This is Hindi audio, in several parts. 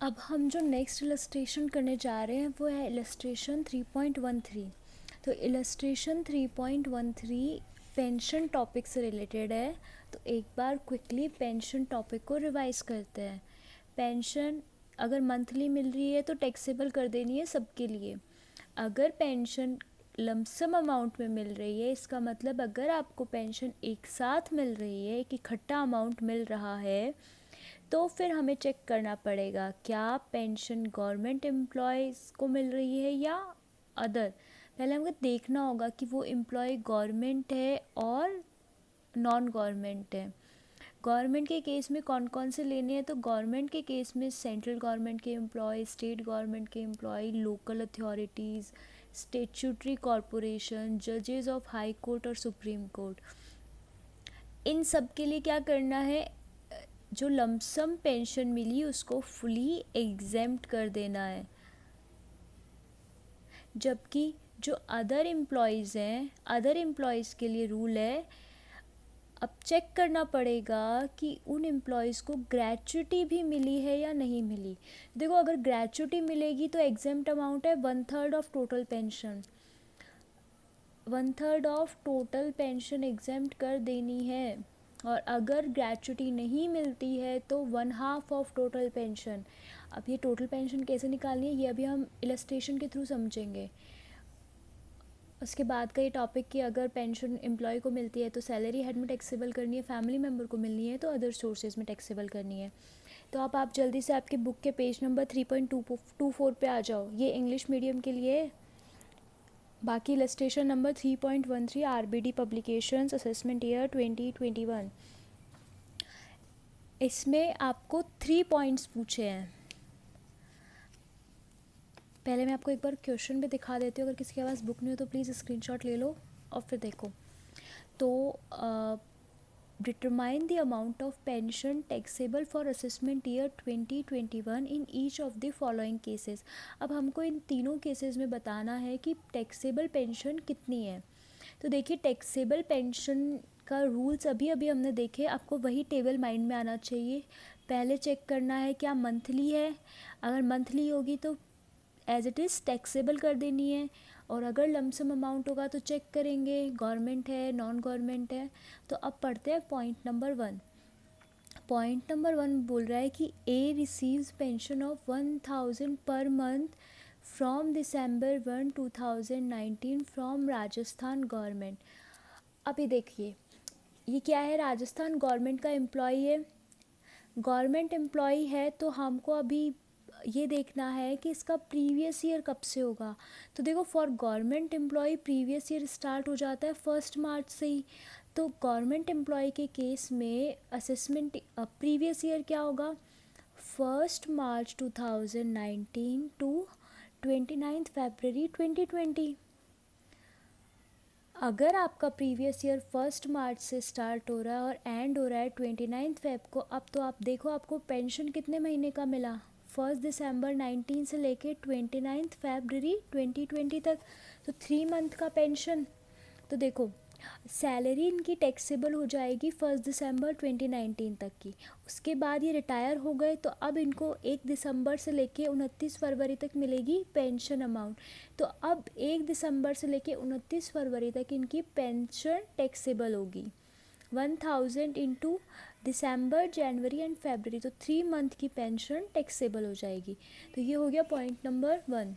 अब हम जो नेक्स्ट इलस्ट्रेशन करने जा रहे हैं वो है इलस्ट्रेशन 3.13। तो इलस्ट्रेशन 3.13 पेंशन टॉपिक से रिलेटेड है। तो एक बार क्विकली पेंशन टॉपिक को रिवाइज करते हैं। पेंशन अगर मंथली मिल रही है तो टैक्सेबल कर देनी है सबके लिए। अगर पेंशन लमसम अमाउंट में मिल रही है, इसका मतलब अगर आपको पेंशन एक साथ मिल रही है, एक इकट्ठा अमाउंट मिल रहा है, तो फिर हमें चेक करना पड़ेगा क्या पेंशन गवर्नमेंट एम्प्लॉयज़ को मिल रही है या अदर। पहले हमको देखना होगा कि वो एम्प्लॉय गवर्नमेंट है और नॉन गवर्नमेंट है। गवर्नमेंट के केस में कौन कौन से लेने हैं, तो गवर्नमेंट के केस में सेंट्रल गवर्नमेंट के एम्प्लॉय, स्टेट गवर्नमेंट के employee, local authorities, statutory corporation, जजेस ऑफ हाई कोर्ट और सुप्रीम कोर्ट, इन सब के लिए क्या करना है, जो लमसम पेंशन मिली उसको फुली एग्जेम्प्ट कर देना है। जबकि जो अदर एम्प्लॉयज़ हैं, अदर एम्प्लॉयज़ के लिए रूल है, अब चेक करना पड़ेगा कि उन एम्प्लॉयज़ को ग्रेच्युटी भी मिली है या नहीं मिली। देखो, अगर ग्रेच्युटी मिलेगी तो एग्जेम्प्ट अमाउंट है 1/3 of total pension. 1/3 of total pension exempt कर देनी है। और अगर ग्रेच्युटी नहीं मिलती है तो 1/2 ऑफ टोटल पेंशन। अब ये टोटल पेंशन कैसे निकालनी है ये अभी हम इलस्ट्रेशन के थ्रू समझेंगे। उसके बाद का ये टॉपिक कि अगर पेंशन एम्प्लॉय को मिलती है तो सैलरी हेड में टैक्सेबल करनी है, फैमिली मेम्बर को मिलनी है तो अदर सोर्सेज में टैक्सेबल करनी है। तो अब आप जल्दी से आपके बुक के पेज नंबर 3.24 पे आ जाओ। ये इंग्लिश मीडियम के लिए है। बाकी illustration number 3.13 RBD publications assessment year 2021। इसमें आपको 3 पॉइंट्स पूछे हैं। पहले मैं आपको एक बार क्वेश्चन भी दिखा देती हूँ, अगर किसी के पास बुक नहीं हो तो प्लीज़ स्क्रीनशॉट ले लो और फिर देखो। तो determine the amount of pension taxable for assessment year 2021 in each of the following cases. अब हमको इन तीनों केसेस में बताना है कि टैक्सेबल पेंशन कितनी है। तो देखिए, टैक्सेबल पेंशन का रूल्स अभी अभी हमने देखे, आपको वही टेबल माइंड में आना चाहिए। पहले चेक करना है क्या मंथली है, अगर मंथली होगी तो एज इट इज़ टैक्सेबल कर देनी है। और अगर लमसम अमाउंट होगा तो चेक करेंगे गवर्नमेंट है नॉन गवर्नमेंट है। तो अब पढ़ते हैं पॉइंट नंबर 1। पॉइंट नंबर 1 बोल रहा है कि ए receives pension of 1000 per month from December 1, 2019 from Rajasthan government. अभी देखिए, ये क्या है, राजस्थान गवर्नमेंट का एम्प्लॉई है। गवर्नमेंट एम्प्लॉई है तो हमको अभी ये देखना है कि इसका प्रीवियस ईयर कब से होगा। तो देखो, for government employee previous year start हो जाता है 1 मार्च से ही। तो गवर्नमेंट एम्प्लॉय के केस में असेसमेंट प्रीवियस ईयर क्या होगा, 1 मार्च 2019 टू 29 फरवरी 2020। अगर आपका प्रीवियस ईयर 1 मार्च से स्टार्ट हो रहा है और एंड हो रहा है 29 फेब को, अब तो आप देखो आपको पेंशन कितने महीने का मिला, 1 दिसंबर 19 से लेके 29 फरवरी 2020 तक। तो 3 मंथ का पेंशन। तो देखो, सैलरी इनकी टैक्सेबल हो जाएगी 1 दिसंबर 2019 तक की। उसके बाद ये रिटायर हो गए तो अब इनको 1 दिसंबर से लेके 29 फरवरी तक मिलेगी पेंशन अमाउंट। तो अब 1 दिसंबर से लेके 29 फरवरी तक इनकी पेंशन टैक्सेबल होगी 1000 इंटू दिसंबर, जनवरी एंड फरवरी। तो 3 मंथ की पेंशन टैक्सेबल हो जाएगी। तो ये हो गया पॉइंट नंबर 1।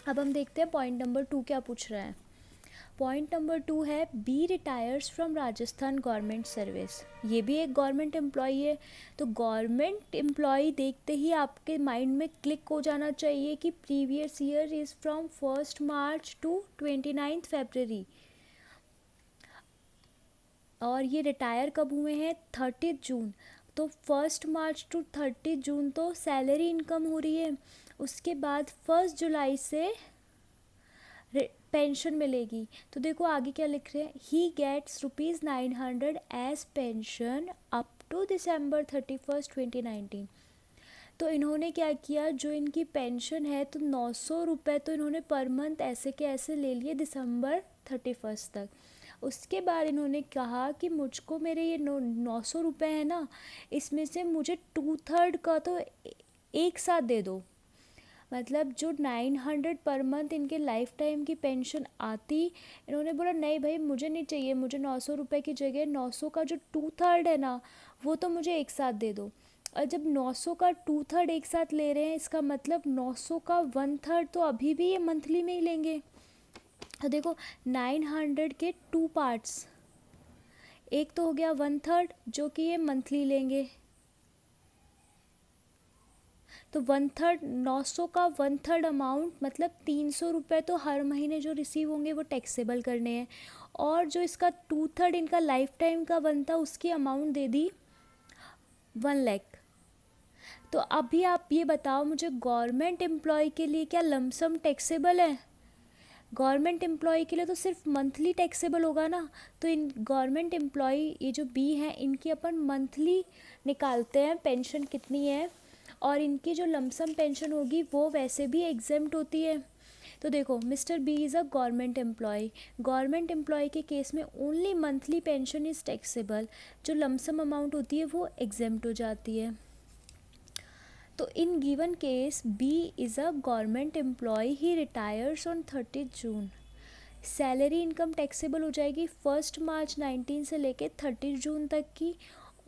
अब हम देखते हैं पॉइंट नंबर 2 क्या पूछ रहा है। पॉइंट नंबर 2 है B retires from Rajasthan government service. ये भी एक गवर्नमेंट एम्प्लॉई है। तो गवर्नमेंट एम्प्लॉई देखते ही आपके माइंड में क्लिक हो जाना चाहिए कि previous year is from 1 March two 29 फरवरी। और ये रिटायर कब हुए हैं, 30 जून। तो 1 मार्च टू 30 जून तो सैलरी इनकम हो रही है। उसके बाद 1 जुलाई से पेंशन मिलेगी। तो देखो आगे क्या लिख रहे हैं, he gets ₹900 as pension up to December 31, 2019। तो इन्होंने क्या किया, जो इनकी पेंशन है तो 900 रुपये तो इन्होंने पर मंथ ऐसे के ऐसे ले लिए December 31 तक। उसके बाद इन्होंने कहा कि मुझको मेरे ये 900 रुपये है ना, इसमें से मुझे 2/3 का तो एक साथ दे दो। मतलब जो 900 पर मंथ इनके लाइफ टाइम की पेंशन आती, इन्होंने बोला नहीं भाई मुझे नहीं चाहिए, मुझे 900 रुपये की जगह 900 का जो 2/3 है ना वो तो मुझे एक साथ दे दो। और जब 900 का 2/3 एक साथ ले रहे हैं, इसका मतलब 900 का 1/3 तो अभी भी ये मंथली में ही लेंगे। तो देखो 900 के 2 पार्ट्स, एक तो हो गया 1/3 जो कि ये मंथली लेंगे, तो 1/3 900 का 1/3 अमाउंट मतलब 300 रुपये तो हर महीने जो रिसीव होंगे वो टैक्सेबल करने हैं। और जो इसका 2/3 इनका लाइफ टाइम का बनता उसकी अमाउंट दे दी 1 लाख। तो अभी आप ये बताओ मुझे, गवर्नमेंट एम्प्लॉय के लिए क्या लमसम टैक्सेबल है? गवर्नमेंट एम्प्लॉय के लिए तो सिर्फ मंथली टैक्सेबल होगा ना। तो इन गवर्नमेंट एम्प्लॉय ये जो बी हैं इनकी अपन मंथली निकालते हैं पेंशन कितनी है, और इनकी जो लमसम पेंशन होगी वो वैसे भी एग्जेम्प्ट होती है। तो देखो mister B is a government employee, government employee के केस में only monthly pension is taxable, जो लमसम अमाउंट होती है वो एग्जेम्प्ट हो जाती है। तो in given case B is a government employee, he retires on 30 June. Salary income taxable हो जाएगी 1 मार्च 19 से लेके 30 जून तक की,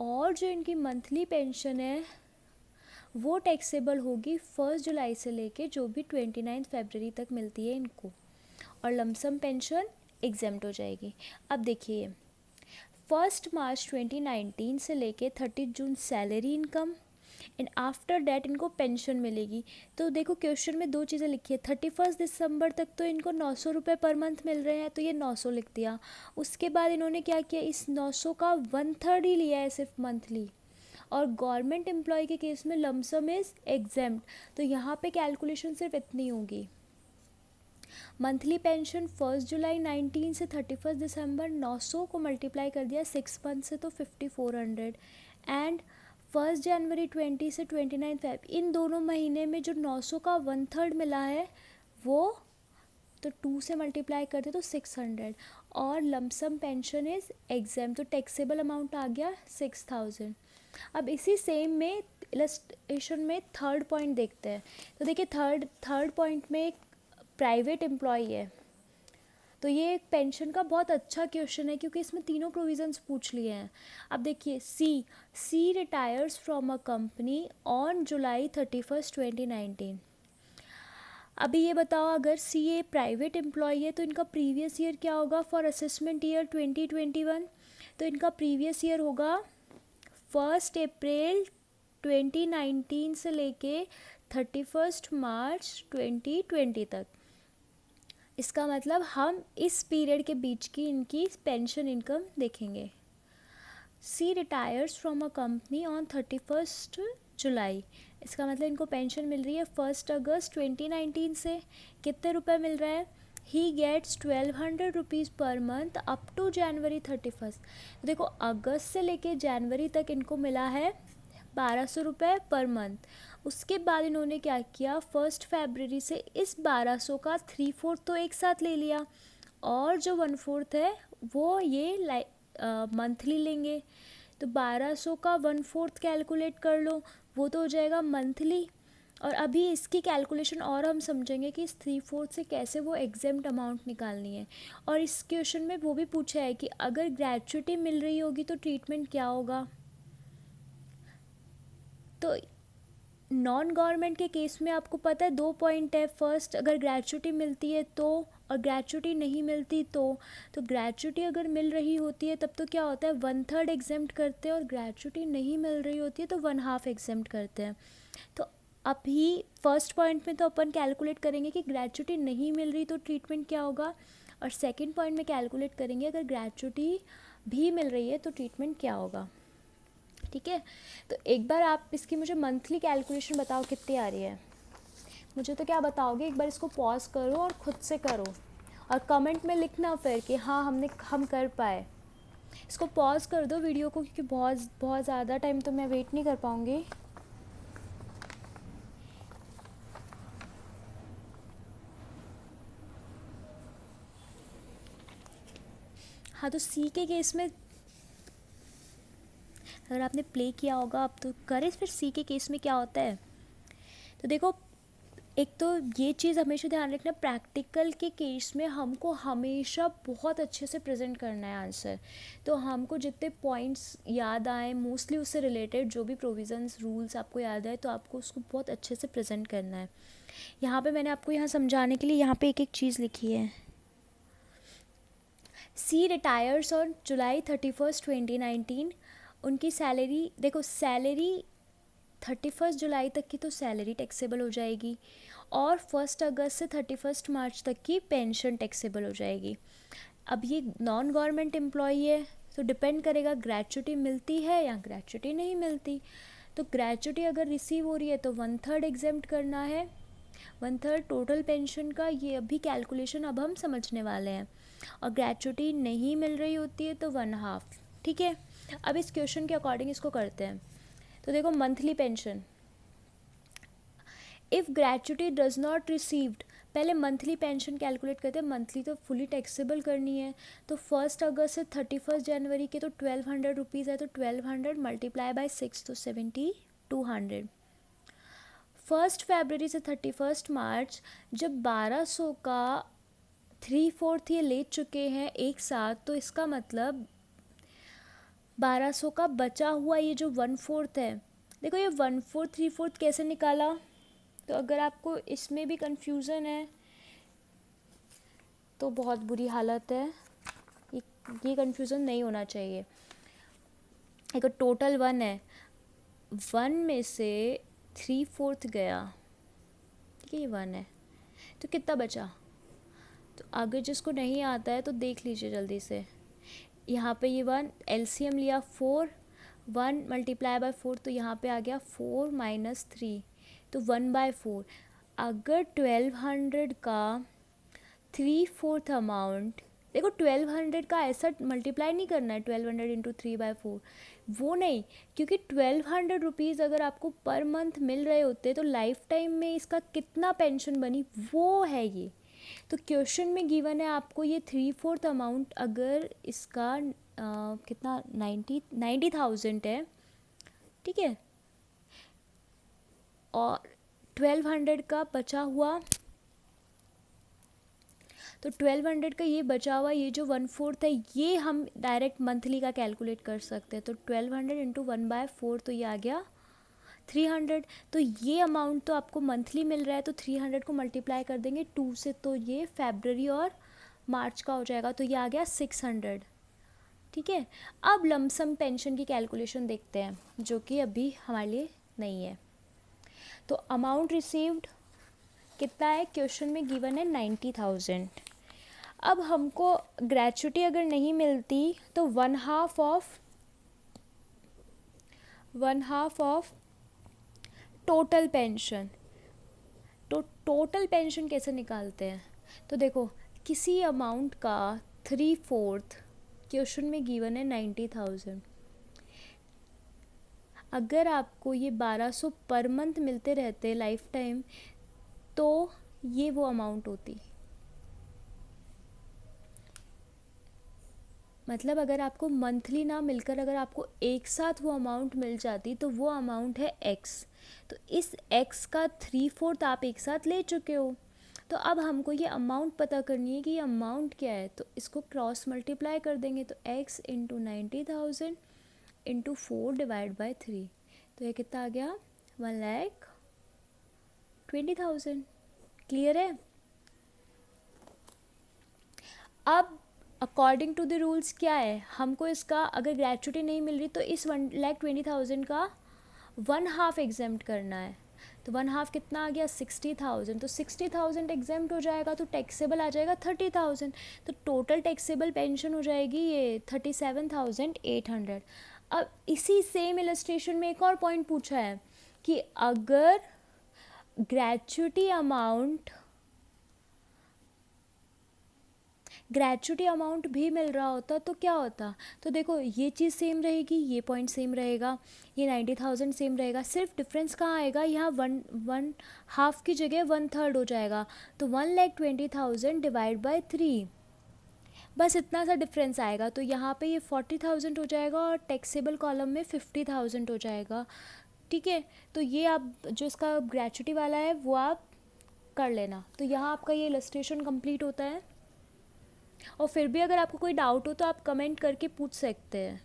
और जो इनकी मंथली पेंशन है वो टैक्सेबल होगी 1 जुलाई से लेके जो भी 29 फरवरी तक मिलती है इनको, और लमसम पेंशन एग्जेम्प्ट हो जाएगी। अब देखिए 1 मार्च 2019 से लेके 30 जून salary income, and after that इनको पेंशन मिलेगी। तो देखो क्वेश्चन में दो चीज़ें लिखी है, 31 दिसंबर तक तो इनको 900 रुपये पर मंथ मिल रहे हैं तो ये 900 लिख दिया। उसके बाद इन्होंने क्या किया, इस 900 का 1/3 ही लिया है सिर्फ मंथली, और गवर्नमेंट एम्प्लॉय के केस में लमसम इज़ एग्जेम्प्ट, तो यहाँ पे कैलकुलेशन सिर्फ इतनी होगी। मंथली पेंशन 1 जुलाई 19 से 31 दिसंबर 900 को मल्टीप्लाई कर दिया 6 मंथ से तो 5400, एंड 1 जनवरी 20 से 29 फेब, इन दोनों महीने में जो 900 का 1/3 मिला है वो तो 2 से मल्टीप्लाई करते तो 600, और लमसम पेंशन इज़ एग्जाम, तो टैक्सेबल अमाउंट आ गया 6000। अब इसी सेम में इलस्ट्रेशन में थर्ड पॉइंट देखते हैं। तो देखिए थर्ड पॉइंट में एक प्राइवेट एम्प्लॉय है, तो ये एक पेंशन का बहुत अच्छा क्वेश्चन है क्योंकि इसमें तीनों प्रोविजंस पूछ लिए हैं। अब देखिए she retires from a company on July 31, 2019। अभी ये बताओ अगर सी ए प्राइवेट एम्प्लॉय है तो इनका प्रीवियस ईयर क्या होगा फॉर असेसमेंट ईयर 2021। तो इनका प्रीवियस ईयर होगा 1 अप्रैल 2019 से लेके 31 मार्च 2020 तक। इसका मतलब हम इस पीरियड के बीच की इनकी पेंशन इनकम देखेंगे। She retires from a company on 31 July, इसका मतलब इनको पेंशन मिल रही है 1 अगस्त 2019 से। कितने रुपए मिल रहा है, he gets 1200 rupees per month up to January 31। देखो अगस्त से लेके जनवरी तक इनको मिला है 1200 रुपये पर मंथ। उसके बाद इन्होंने क्या किया, 1 फरवरी से इस 1200 का 3/4 तो एक साथ ले लिया, और जो 1/4 है वो ये मंथली लेंगे। तो 1200 का 1/4 कैलकुलेट कर लो, वो तो हो जाएगा मंथली। और अभी इसकी कैलकुलेशन और हम समझेंगे कि इस 3/4 से कैसे वो एग्जेम्प्ट अमाउंट निकालनी है। और इस क्वेश्चन में वो भी पूछा है कि अगर ग्रेच्युटी मिल रही होगी तो ट्रीटमेंट क्या होगा। तो नॉन गवर्नमेंट के केस में आपको पता है 2 पॉइंट है, फर्स्ट अगर ग्रेच्युटी मिलती है तो, और ग्रेच्युटी नहीं मिलती तो ग्रेच्युटी अगर मिल रही होती है तब तो क्या होता है 1/3 एग्जेम्प्ट करते हैं, और ग्रेच्युटी नहीं मिल रही होती है तो 1/2 एग्जेम्प्ट करते हैं। तो अभी फर्स्ट पॉइंट में तो अपन कैलकुलेट करेंगे कि ग्रेच्युटी नहीं मिल रही तो ट्रीटमेंट क्या होगा, और सेकेंड पॉइंट में कैलकुलेट करेंगे अगर ग्रेच्युटी भी मिल रही है तो ट्रीटमेंट क्या होगा। ठीक है, तो एक बार आप इसकी मुझे मंथली कैलकुलेशन बताओ कितनी आ रही है। मुझे तो क्या बताओगे, एक बार इसको पॉज करो और ख़ुद से करो, और कमेंट में लिखना फिर कि हाँ हम कर पाए। इसको पॉज कर दो वीडियो को, क्योंकि बहुत बहुत ज़्यादा टाइम तो मैं वेट नहीं कर पाऊँगी। हाँ, तो सी के केस में अगर आपने प्ले किया होगा अब तो करें, फिर सी के केस में क्या होता है, तो देखो, एक तो ये चीज़ हमेशा ध्यान रखना, प्रैक्टिकल के केस में हमको हमेशा बहुत अच्छे से प्रेजेंट करना है आंसर। तो हमको जितने पॉइंट्स याद आए मोस्टली उससे रिलेटेड जो भी प्रोविजंस रूल्स आपको याद आए, तो आपको उसको बहुत अच्छे से प्रेजेंट करना है। यहाँ पे मैंने आपको यहाँ समझाने के लिए यहाँ पे एक एक चीज़ लिखी है। सी रिटायर्स ऑन जुलाई 31st 2019। उनकी सैलरी देखो, सैलरी 31 जुलाई तक की तो सैलरी टैक्सेबल हो जाएगी, और 1 अगस्त से 31 मार्च तक की पेंशन टैक्सेबल हो जाएगी। अब ये नॉन गवर्नमेंट एम्प्लॉई है, तो डिपेंड करेगा ग्रेचुटी मिलती है या ग्रेचुटी नहीं मिलती। तो ग्रेचुटी अगर रिसीव हो रही है तो 1/3 एग्जेम्प्ट करना है, 1/3 टोटल पेंशन का। ये अभी कैलकुलेशन अब हम समझने वाले हैं। और ग्रेचुटी नहीं मिल रही होती है तो 1/2। ठीक है, अब इस क्वेश्चन के अकॉर्डिंग इसको करते हैं। तो देखो, monthly pension, if gratuity does not received, पहले मंथली पेंशन कैलकुलेट करते हैं। मंथली तो फुली टैक्सेबल करनी है, तो 1 अगस्त से 31 जनवरी के तो 1200 रुपीज़ है, तो 1200 मल्टीप्लाई बाय 6 तो 7200। 1 फरवरी से 31 मार्च जब 1200 का 3/4 ये ले चुके हैं एक साथ, तो इसका मतलब 1200 का बचा हुआ ये जो 1/4 है, देखो ये 1/4 3/4 कैसे निकाला। तो अगर आपको इसमें भी कंफ्यूज़न है तो बहुत बुरी हालत है, ये कंफ्यूज़न नहीं होना चाहिए। एक टोटल 1 है, 1 में से 3/4 गया, ठीक है, ये 1 है, तो कितना बचा। तो अगर जिसको नहीं आता है तो देख लीजिए जल्दी से। यहाँ पे ये 1 एलसीएम लिया 4, 1 मल्टीप्लाई बाय 4, तो यहाँ पे आ गया 4 - 3, तो 1/4। अगर 1200 का 3/4 अमाउंट, देखो 1200 का ऐसा मल्टीप्लाई नहीं करना है 1200 इंटू 3/4, वो नहीं, क्योंकि 1200 रुपीज़ अगर आपको पर मंथ मिल रहे होते तो लाइफ टाइम में इसका कितना पेंशन बनी वो है ये। तो क्वेश्चन में गिवन है आपको ये 3/4 अमाउंट, अगर इसका कितना 90,000 है, ठीक है, और 1200 का बचा हुआ, तो 1200 का ये बचा हुआ ये जो 1/4 है, ये हम डायरेक्ट मंथली का कैलकुलेट कर सकते हैं। तो 1200 इंटू 1/4, तो ये आ गया 300। तो ये अमाउंट तो आपको मंथली मिल रहा है, तो 300 को मल्टीप्लाई कर देंगे 2 से, तो ये फरवरी और मार्च का हो जाएगा, तो ये आ गया 600। ठीक है, अब लमसम पेंशन की कैलकुलेशन देखते हैं, जो कि अभी हमारे लिए नहीं है। तो अमाउंट रिसीव्ड कितना है, क्वेश्चन में गिवन है 90,000। अब हमको ग्रेचुटी अगर नहीं मिलती तो 1/2 ऑफ टोटल पेंशन। तो टोटल पेंशन कैसे निकालते हैं, तो देखो किसी अमाउंट का 3/4 क्वेश्चन में गिवन है 90,000, अगर आपको ये 1200 पर मंथ मिलते रहते लाइफ टाइम, तो ये वो अमाउंट होती। मतलब अगर आपको मंथली ना मिलकर अगर आपको एक साथ वो अमाउंट मिल जाती, तो वो अमाउंट है x। तो इस x का 3/4 आप एक साथ ले चुके हो। तो अब हमको ये अमाउंट पता करनी है कि ये अमाउंट क्या है, तो इसको क्रॉस मल्टीप्लाई कर देंगे, तो x into 90,000 into 4 divide by 3, तो ये कितना आ गया 1,20,000। क्लियर है। अब अकॉर्डिंग टू द रूल्स क्या है, हमको इसका अगर ग्रेचुटी नहीं मिल रही तो इस 1,20,000 का 1/2 एग्जेम्प्ट करना है। तो 1/2 कितना आ गया 60,000, तो 60,000 एग्जेम्प्ट हो जाएगा, तो टैक्सेबल आ जाएगा 30,000, तो टोटल टैक्सेबल पेंशन हो जाएगी ये 37,800। अब इसी सेम इलस्ट्रेशन में एक और पॉइंट पूछा है कि अगर ग्रेचुटी अमाउंट भी मिल रहा होता तो क्या होता। तो देखो ये चीज़ सेम रहेगी, ये पॉइंट सेम रहेगा, ये 90,000 सेम रहेगा, सिर्फ डिफरेंस कहाँ आएगा, यहाँ 1/2 की जगह 1/3 हो जाएगा, तो 1,20,000 डिवाइड बाय 3, बस इतना सा डिफरेंस आएगा। तो यहाँ पे ये 40,000 हो जाएगा और टैक्सेबल कॉलम में 50,000 हो जाएगा। ठीक है। तो ये आप जो इसका ग्रेचुटी वाला है वो आप कर लेना। तो यहाँ आपका ये इलस्ट्रेशन कंप्लीट होता है। और फिर भी अगर आपको कोई डाउट हो तो आप कमेंट करके पूछ सकते हैं।